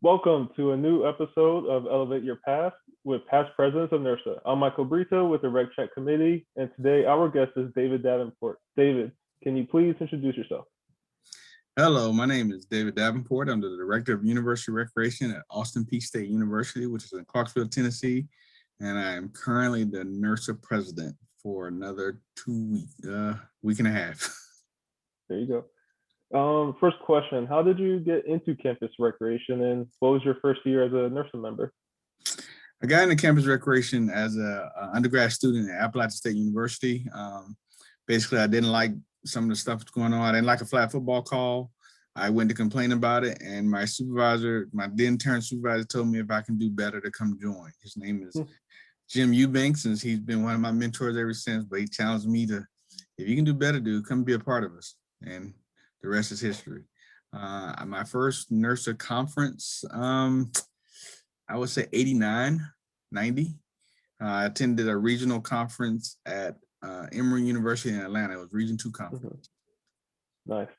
Welcome to a new episode of Elevate Your Past with past presidents of NIRSA. I'm Michael Brito with the Rec Check Committee, and today our guest is David Davenport. David, can you please introduce yourself? Hello, my name is David Davenport. I'm the Director of University Recreation at Austin Peay State University, which is in Clarksville, Tennessee, and I am currently the NIRSA President for another week and a half. There you go. First question, how did you get into campus recreation and what was your first year as a NIRSA member? I got into campus recreation as an undergrad student at Appalachian State University. Basically, I didn't like some of the stuff that's going on. I didn't like a flag football call. I went to complain about it, and my supervisor, my then turned supervisor, told me if I can do better to come join. His name is Jim Eubanks, and he's been one of my mentors ever since, but he challenged me to, if you can do better, dude, come be a part of us. And the rest is history. My first NIRSA conference, I would say 89, 90. I attended a regional conference at Emory University in Atlanta. It was Region 2 conference. Nice.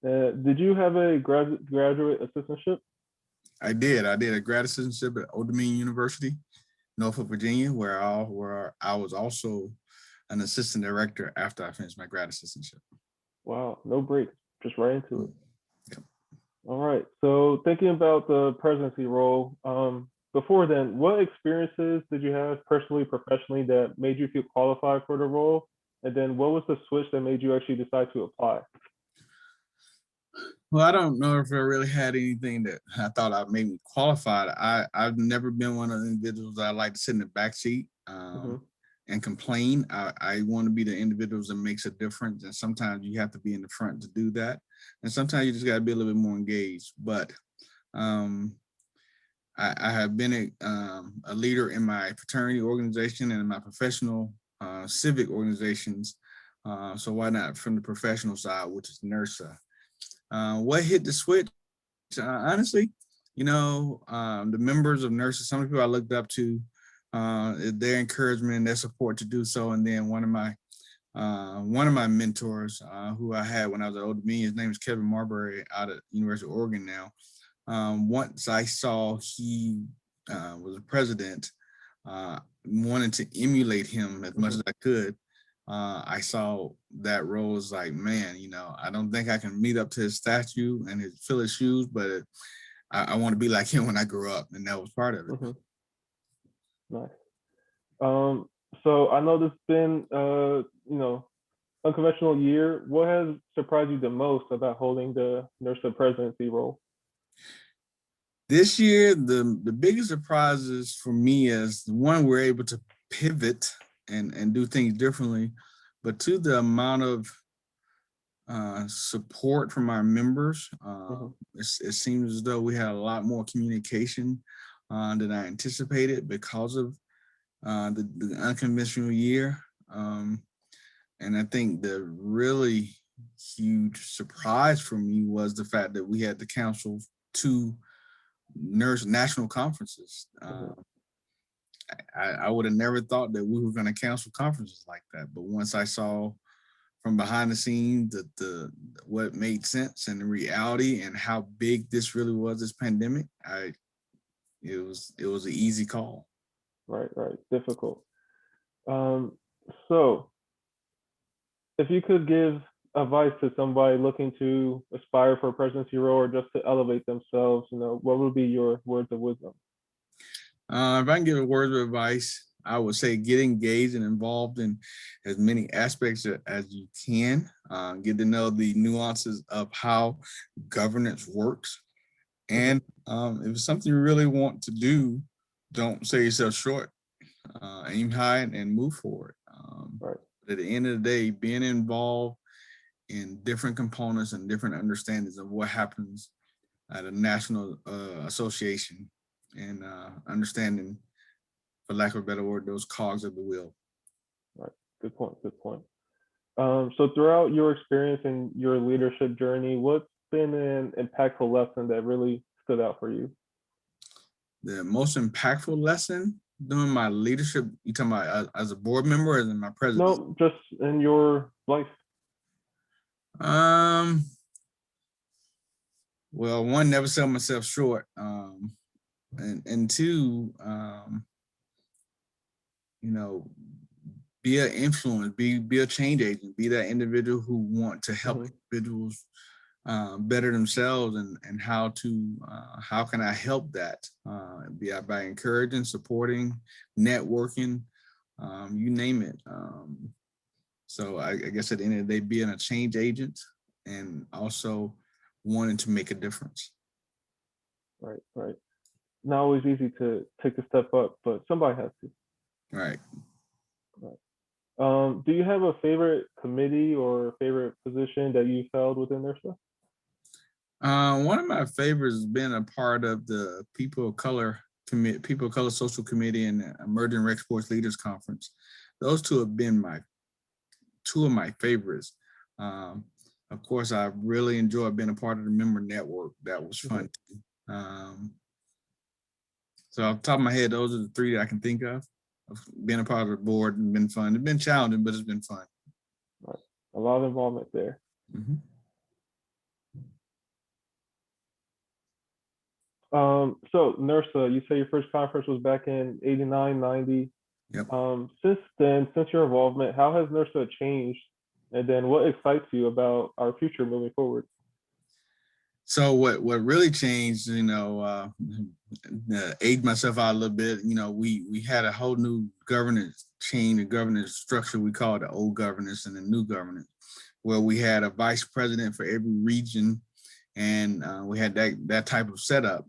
Did you have a graduate assistantship? I did a grad assistantship at Old Dominion University, Norfolk, Virginia, where I was also an assistant director after I finished my grad assistantship. Wow, no break, just right into it. Yep. All right, so thinking about the presidency role, before then, what experiences did you have personally, professionally that made you feel qualified for the role? And then what was the switch that made you actually decide to apply? Well, I don't know if I really had anything that I thought I made me qualified. I've never been one of the individuals that I like to sit in the back seat and complain. I want to be the individuals that makes a difference. And sometimes you have to be in the front to do that. And sometimes you just got to be a little bit more engaged. But I have been a leader in my fraternity organization and in my professional civic organizations. So why not from the professional side, which is NIRSA? What hit the switch? Honestly, the members of NIRSA, some of the people I looked up to, their encouragement and their support to do so. And then one of my mentors who I had when I was at Old Dominion, his name is Kevin Marbury out at University of Oregon now. Once I saw he was a president, wanted to emulate him as much as I could. I saw that role as like, man, I don't think I can meet up to his statue and fill his shoes, but I want to be like him when I grow up, and that was part of it. Nice. So I know this has been, unconventional year. What has surprised you the most about holding the NIRSA presidency role? This year, the biggest surprises for me is, one, we're able to pivot and do things differently, but two, the amount of support from our members. It seems as though we had a lot more communication than I anticipated because of the unconventional year. And I think the really huge surprise for me was the fact that we had to cancel 2 NIRSA national conferences. I would have never thought that we were going to cancel conferences like that. But once I saw from behind the scenes what made sense and the reality and how big this really was, this pandemic, it was an easy call. Right, difficult. So if you could give advice to somebody looking to aspire for a presidency role or just to elevate themselves, what would be your words of wisdom? If I can give a word of advice, I would say get engaged and involved in as many aspects as you can. Get to know the nuances of how governance works. And if it's something you really want to do, don't sell yourself short. Aim high and move forward. Right. At the end of the day, being involved in different components and different understandings of what happens at a national association and understanding, for lack of a better word, those cogs of the wheel. Right. Good point. So throughout your experience and your leadership journey, what's been an impactful lesson that really stood out for you? The most impactful lesson during my leadership, you talking about as a board member or as in my president? No, just in your life. Well, one, never sell myself short. And two, you know, be an influence, be a change agent, be that individual who want to help Hmm. individuals better themselves, and how can I help that? By encouraging, supporting, networking, you name it. So I guess at the end of the day, being a change agent and also wanting to make a difference. Right, right. Not always easy to take a step up, but somebody has to. Right. Right. Do you have a favorite committee or favorite position that you've held within NIRSA? One of my favorites has been a part of the People of Color Social Committee and the Emerging Rec Sports Leaders Conference. Those two have been two of my favorites. Um, of course, I really enjoyed being a part of the member network. That was Hmm. fun. So off the top of my head, those are the three that I can think of. Being a part of the board and been fun. It's been challenging, but it's been fun. Right. A lot of involvement there. Mm-hmm. So NIRSA, you say your first conference was back in 89, 90. Yep. Since then, since your involvement, how has NIRSA changed? And then what excites you about our future moving forward? So what really changed, age myself out a little bit. We had a whole new governance chain, a governance structure we call the old governance and the new governance, where we had a vice president for every region, and we had that type of setup.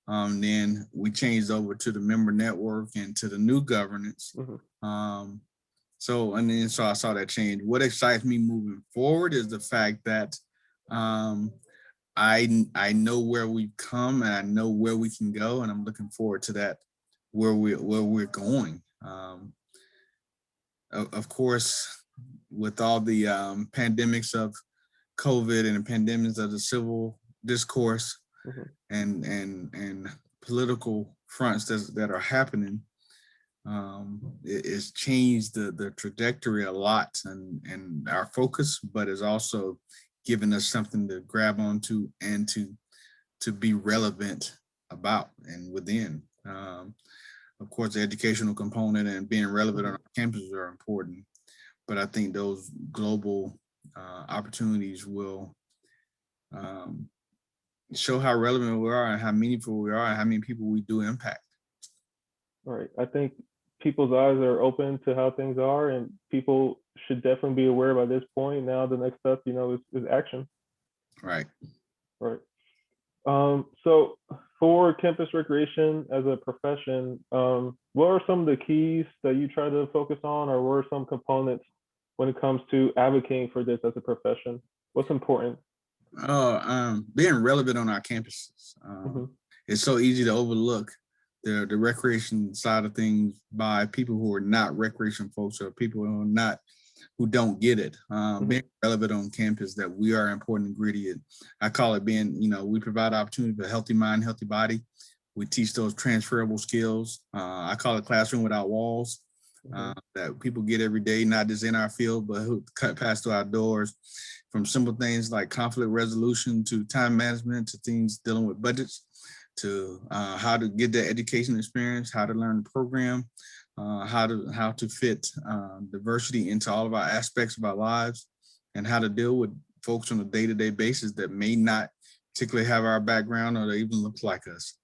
Then we changed over to the member network and to the new governance. Mm-hmm. So I saw that change. What excites me moving forward is the fact that I know where we've come and I know where we can go, and I'm looking forward to that, where we're going. Of course, with all the pandemics of COVID and the pandemics of the civil discourse Mm-hmm. and political fronts that are happening, it's changed the trajectory a lot and our focus, but it's also given us something to grab onto and to be relevant about and within. Of course, the educational component and being relevant on our campuses are important, but I think those global opportunities will show how relevant we are and how meaningful we are and how many people we do impact. All right. I think people's eyes are open to how things are, and people should definitely be aware by this point. Now, the next step, is action. Right. Right. So for campus recreation as a profession, what are some of the keys that you try to focus on, or what are some components when it comes to advocating for this as a profession? What's important? Being relevant on our campuses. Mm-hmm. It's so easy to overlook the recreation side of things by people who are not recreation folks or people who don't get it. Mm-hmm. Being relevant on campus, that we are an important ingredient. I call it being, we provide opportunity for healthy mind, healthy body. We teach those transferable skills. I call it classroom without walls. That people get every day, not just in our field, but who cut past through our doors, from simple things like conflict resolution to time management to things dealing with budgets to how to get that education experience, how to learn the program, how to fit diversity into all of our aspects of our lives, and how to deal with folks on a day-to-day basis that may not particularly have our background or they even look like us.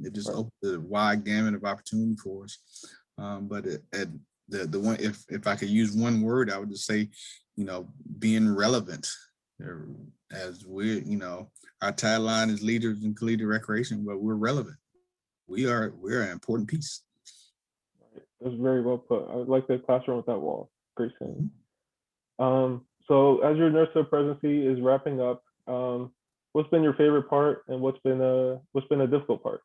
It just opens a wide gamut of opportunity for us. But the one, if I could use one word, I would just say, being relevant. As our tagline is leaders in collegiate recreation, but we're relevant. We're an important piece. That's very well put. I like the classroom without walls. Great saying. So as your NIRSA presidency is wrapping up, what's been your favorite part, and what's been a difficult part?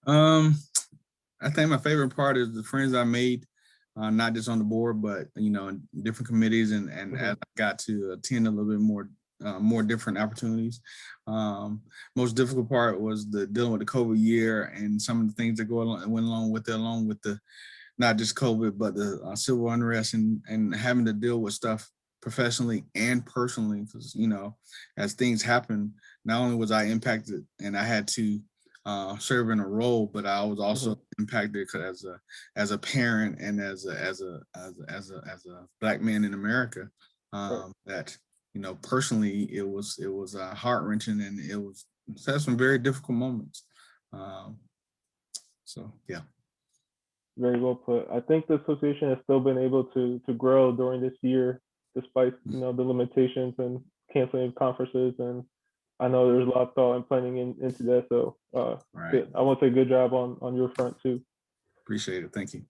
I think my favorite part is the friends I made, not just on the board, but in different committees, and as I got to attend a little bit more different opportunities. Most difficult part was dealing with the COVID year and some of the things that went along with the not just COVID, but the civil unrest and having to deal with stuff professionally and personally, because as things happen, not only was I impacted and I had to serve in a role, but I was also impacted as a parent and as a Black man in America. That personally, it was heart wrenching, and it had some very difficult moments. So yeah. Very well put. I think the association has still been able to grow during this year, despite the limitations and canceling of conferences. And I know there's a lot of thought and planning into that. So Right. I want to say good job on your front too. Appreciate it. Thank you.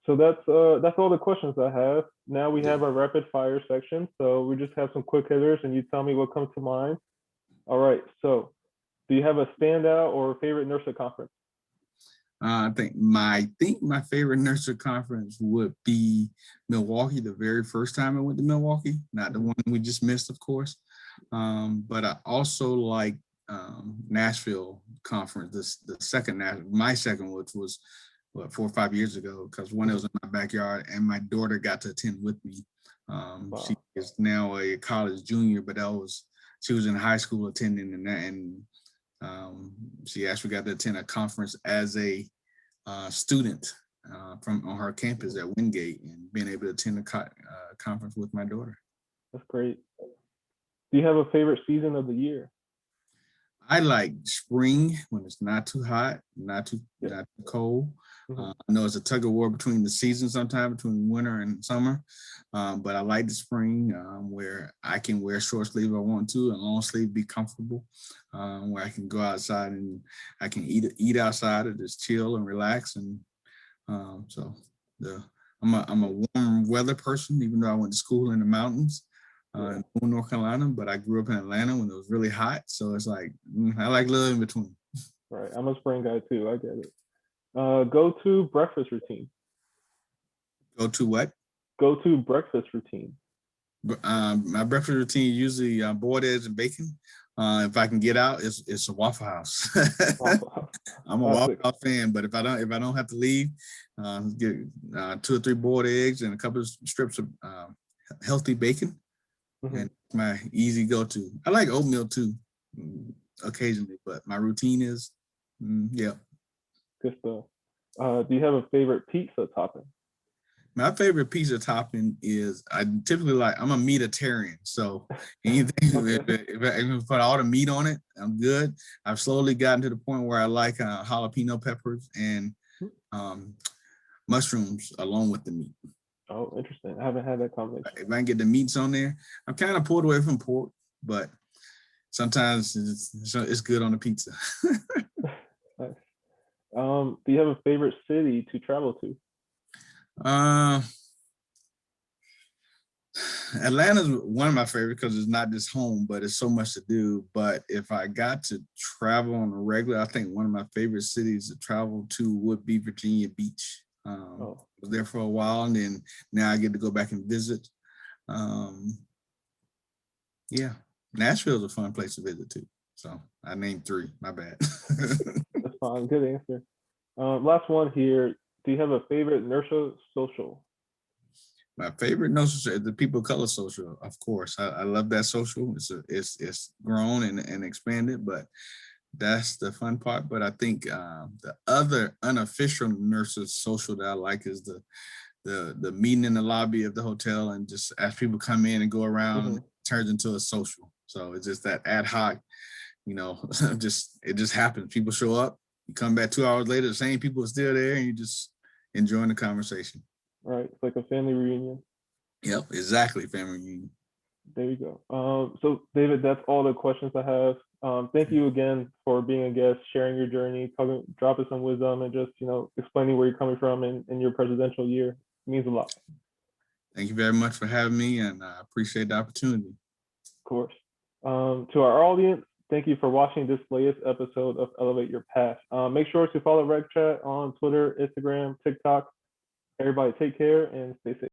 So that's all the questions I have. Now we have our rapid fire section. So we just have some quick hitters, and you tell me what comes to mind. All right. So do you have a standout or favorite NIRSA conference? I think my favorite NIRSA conference would be Milwaukee. The very first time I went to Milwaukee, not the one we just missed, of course. But I also like Nashville conference. The second, my second, which was 4 or 5 years ago, because one, it was in my backyard, and my daughter got to attend with me. Wow. She is now a college junior, but she was in high school attending, and she actually got to attend a conference as a student from on her campus at Wingate, and being able to attend a conference with my daughter. That's great. Do you have a favorite season of the year? I like spring when it's not too hot, not too cold. I know it's a tug of war between the seasons sometimes, between winter and summer, but I like the spring where I can wear short sleeve if I want to, and long sleeve, be comfortable, where I can go outside and I can eat outside or just chill and relax. And so I'm a warm weather person, even though I went to school in the mountains. In North Carolina, but I grew up in Atlanta when it was really hot. So it's like, I like living in between. Right. I'm a spring guy too. I get it. Go to breakfast routine. Go to what? Go to breakfast routine. My breakfast routine usually boiled eggs and bacon. If I can get out, it's a Waffle House. I'm a Waffle House fan, but if I don't have to leave, get 2 or 3 boiled eggs and a couple of strips of healthy bacon. And my easy go-to. I like oatmeal too, occasionally, but my routine is, yeah. Good stuff. Do you have a favorite pizza topping? My favorite pizza topping is, I'm a meatitarian. So anything, if I put all the meat on it, I'm good. I've slowly gotten to the point where I like jalapeno peppers and mushrooms along with the meat. Oh, interesting. I haven't had that combination. If I can get the meats on there, I'm kind of pulled away from pork, but sometimes it's good on the pizza. Nice. Do you have a favorite city to travel to? Atlanta's one of my favorites because it's not just home, but it's so much to do. But if I got to travel on a regular, I think one of my favorite cities to travel to would be Virginia Beach. I was there for a while, and then now I get to go back and visit. Yeah, Nashville's a fun place to visit too. So I named 3. My bad. That's fine. Good answer. Last one here. Do you have a favorite NIRSA social? My favorite social is the People of Color social. Of course, I love that social. It's grown and expanded, but that's the fun part. But I think the other unofficial NIRSA social that I like is the meeting in the lobby of the hotel, and just as people come in and go around, it turns into a social. So it's just that ad hoc, it just happens. People show up, you come back 2 hours later, the same people are still there, and you just enjoying the conversation. Right. It's like a family reunion. Yep, exactly. Family reunion. There you go. So David, that's all the questions I have. Thank you again for being a guest, sharing your journey, dropping some wisdom, and just explaining where you're coming from in your presidential year. It means a lot. Thank you very much for having me, and I appreciate the opportunity. Of course. To our audience, thank you for watching this latest episode of Elevate Your Path. Make sure to follow RegChat on Twitter, Instagram, TikTok. Everybody take care and stay safe.